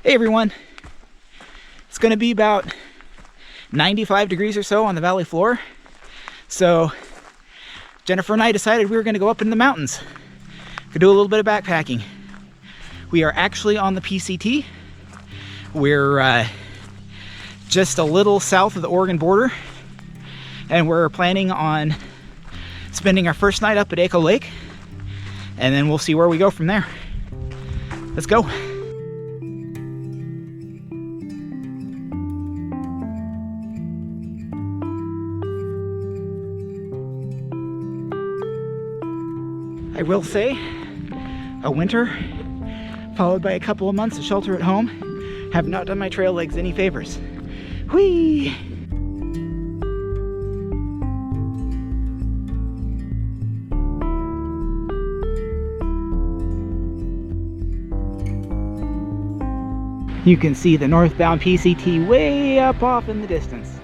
Hey everyone, it's going to be about 95 degrees or so on the valley floor. So Jennifer and I decided we were going to go up in the mountains to do a little bit of backpacking. We are actually on the PCT. We're just a little south of the Oregon border, and we're planning on spending our first night up at Echo Lake, and then we'll see where we go from there. Let's go. I will say, a winter followed by a couple of months of shelter at home have not done my trail legs any favors. Whee! You can see the northbound PCT way up off in the distance.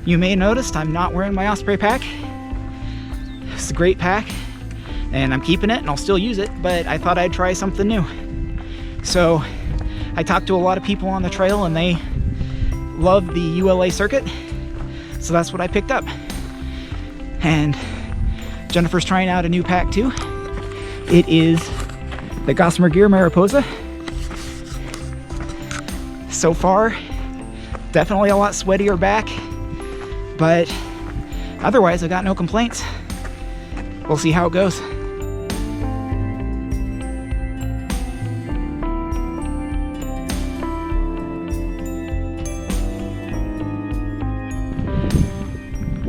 You may have noticed I'm not wearing my Osprey pack. It's a great pack, and I'm keeping it, and I'll still use it, but I thought I'd try something new. So I talked to a lot of people on the trail, and they love the ULA circuit, so that's what I picked up. And Jennifer's trying out a new pack too. It is the Gossamer Gear Mariposa. So far, definitely a lot sweatier back, but otherwise I got no complaints. We'll see how it goes.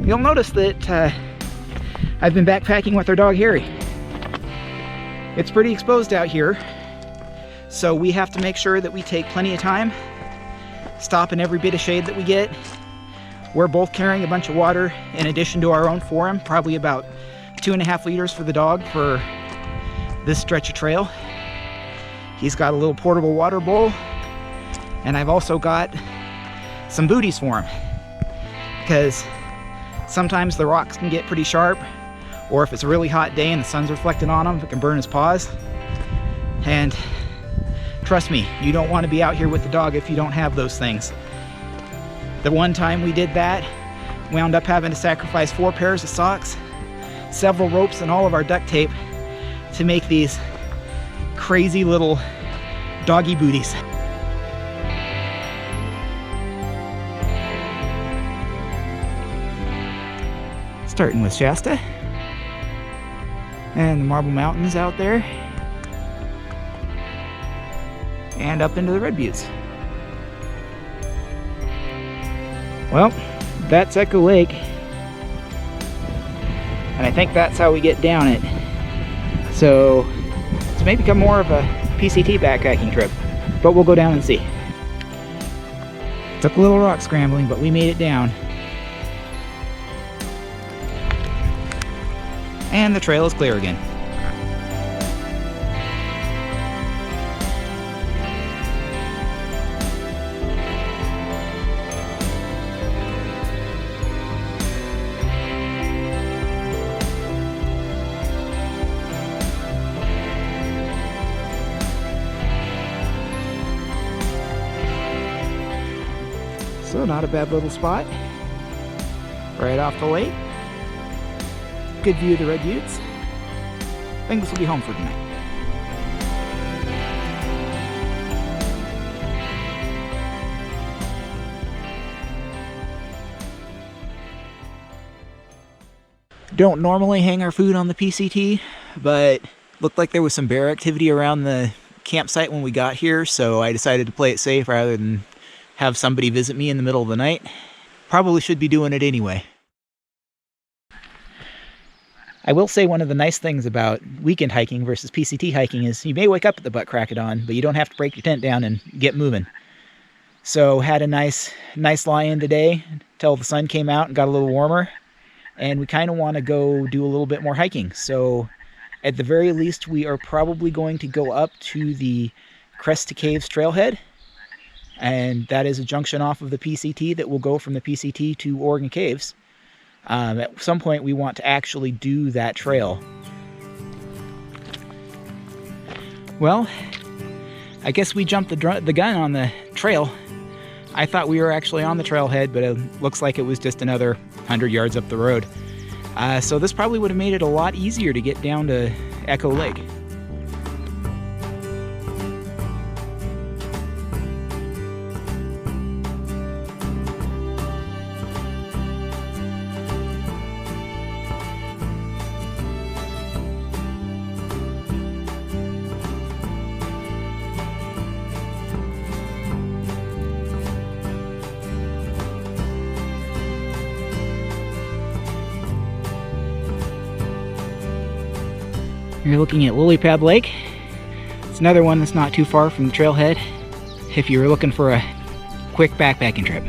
You'll notice that I've been backpacking with our dog Harry. It's pretty exposed out here, so we have to make sure that we take plenty of time, stop in every bit of shade that we get. We're both carrying a bunch of water in addition to our own for him, probably about 2.5 liters for the dog for this stretch of trail. He's got a little portable water bowl, and I've also got some booties for him, because sometimes the rocks can get pretty sharp, or if it's a really hot day and the sun's reflecting on him, it can burn his paws. And trust me, you don't want to be out here with the dog if you don't have those things. The one time we did that, wound up having to sacrifice 4 pairs of socks, several ropes, and all of our duct tape to make these crazy little doggy booties. Starting with Shasta and the Marble Mountains out there, and up into the Red Buttes. Well, that's Echo Lake, and I think that's how we get down it. So it's may become more of a PCT backpacking trip, but we'll go down and see. Took a little rock scrambling, but we made it down. And the trail is clear again. So not a bad little spot, right off the lake. Good view of the Red Buttes. I think this will be home for tonight. Don't normally hang our food on the PCT, but looked like there was some bear activity around the campsite when we got here, so I decided to play it safe rather than have somebody visit me in the middle of the night. Probably should be doing it anyway. I will say one of the nice things about weekend hiking versus PCT hiking is you may wake up at the butt crack of dawn, but you don't have to break your tent down and get moving. So had a nice lie-in today until the sun came out and got a little warmer, and we kind of want to go do a little bit more hiking. So at the very least, we are probably going to go up to the Crest to Caves Trailhead, and that is a junction off of the PCT that will go from the PCT to Oregon Caves. At some point, we want to actually do that trail. Well, I guess we jumped the gun on the trail. I thought we were actually on the trailhead, but it looks like it was just another 100 yards up the road. So this probably would have made it a lot easier to get down to Echo Lake. You're looking at Lilypad Lake. It's another one that's not too far from the trailhead if you're looking for a quick backpacking trip.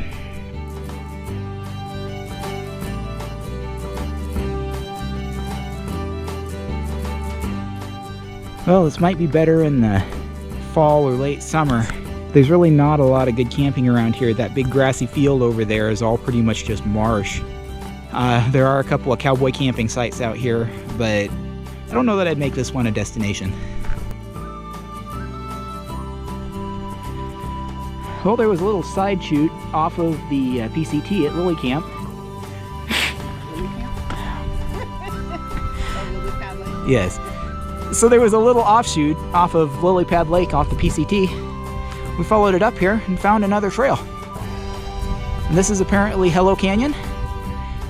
Well, this might be better in the fall or late summer. There's really not a lot of good camping around here. That big grassy field over there is all pretty much just marsh. There are a couple of cowboy camping sites out here, but I don't know that I'd make this one a destination. Well, there was a little side chute off of the PCT at Lily Camp. Yes. So there was a little offshoot off of Lilypad Lake off the PCT. We followed it up here and found another trail. And this is apparently Hello Canyon.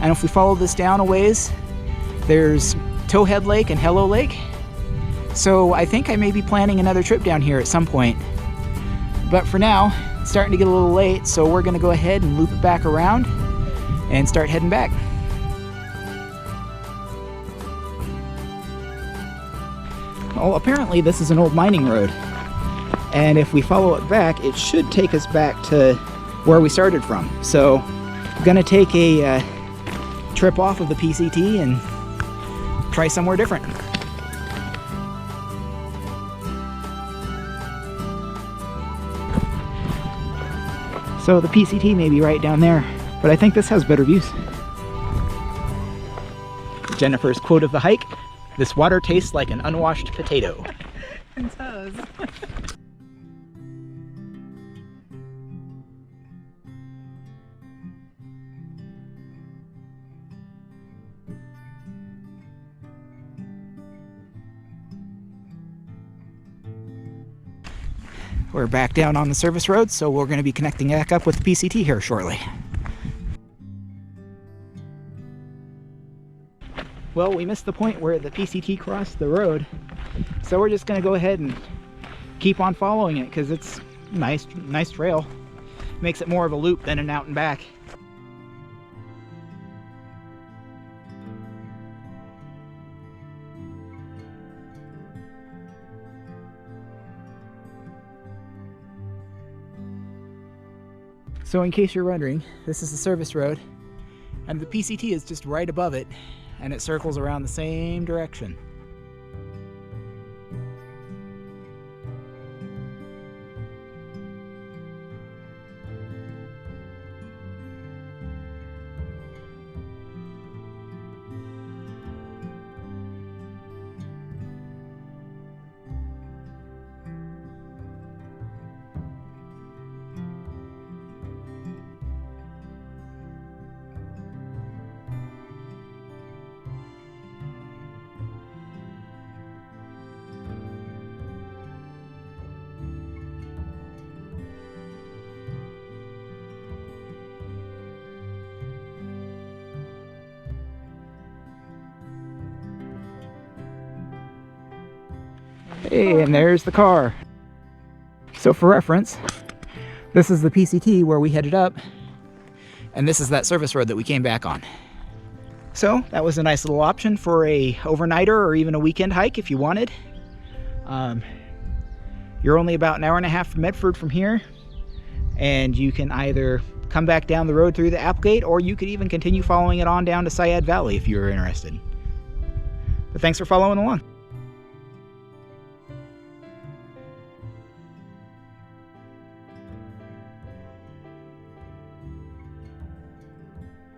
And if we follow this down a ways, there's Towhead Lake and Hello Lake. So I think I may be planning another trip down here at some point. But for now, it's starting to get a little late, so we're gonna go ahead and loop it back around and start heading back. Well, apparently this is an old mining road. And if we follow it back, it should take us back to where we started from. So I'm gonna take a trip off of the PCT and try somewhere different. So the PCT may be right down there, but I think this has better views. Jennifer's quote of the hike: "This water tastes like an unwashed potato." It does. We're back down on the service road, so we're going to be connecting back up with the PCT here shortly. Well, we missed the point where the PCT crossed the road, so we're just going to go ahead and keep on following it because it's nice trail. Makes it more of a loop than an out and back. So in case you're wondering, this is the service road, and the PCT is just right above it, and it circles around the same direction. Hey, and there's the car. So for reference, this is the PCT where we headed up, and this is that service road that we came back on. So that was a nice little option for a overnighter or even a weekend hike if you wanted. You're only about an hour and a half from Medford from here, and you can either come back down the road through the Applegate, or you could even continue following it on down to Syad Valley if you're interested. But thanks for following along.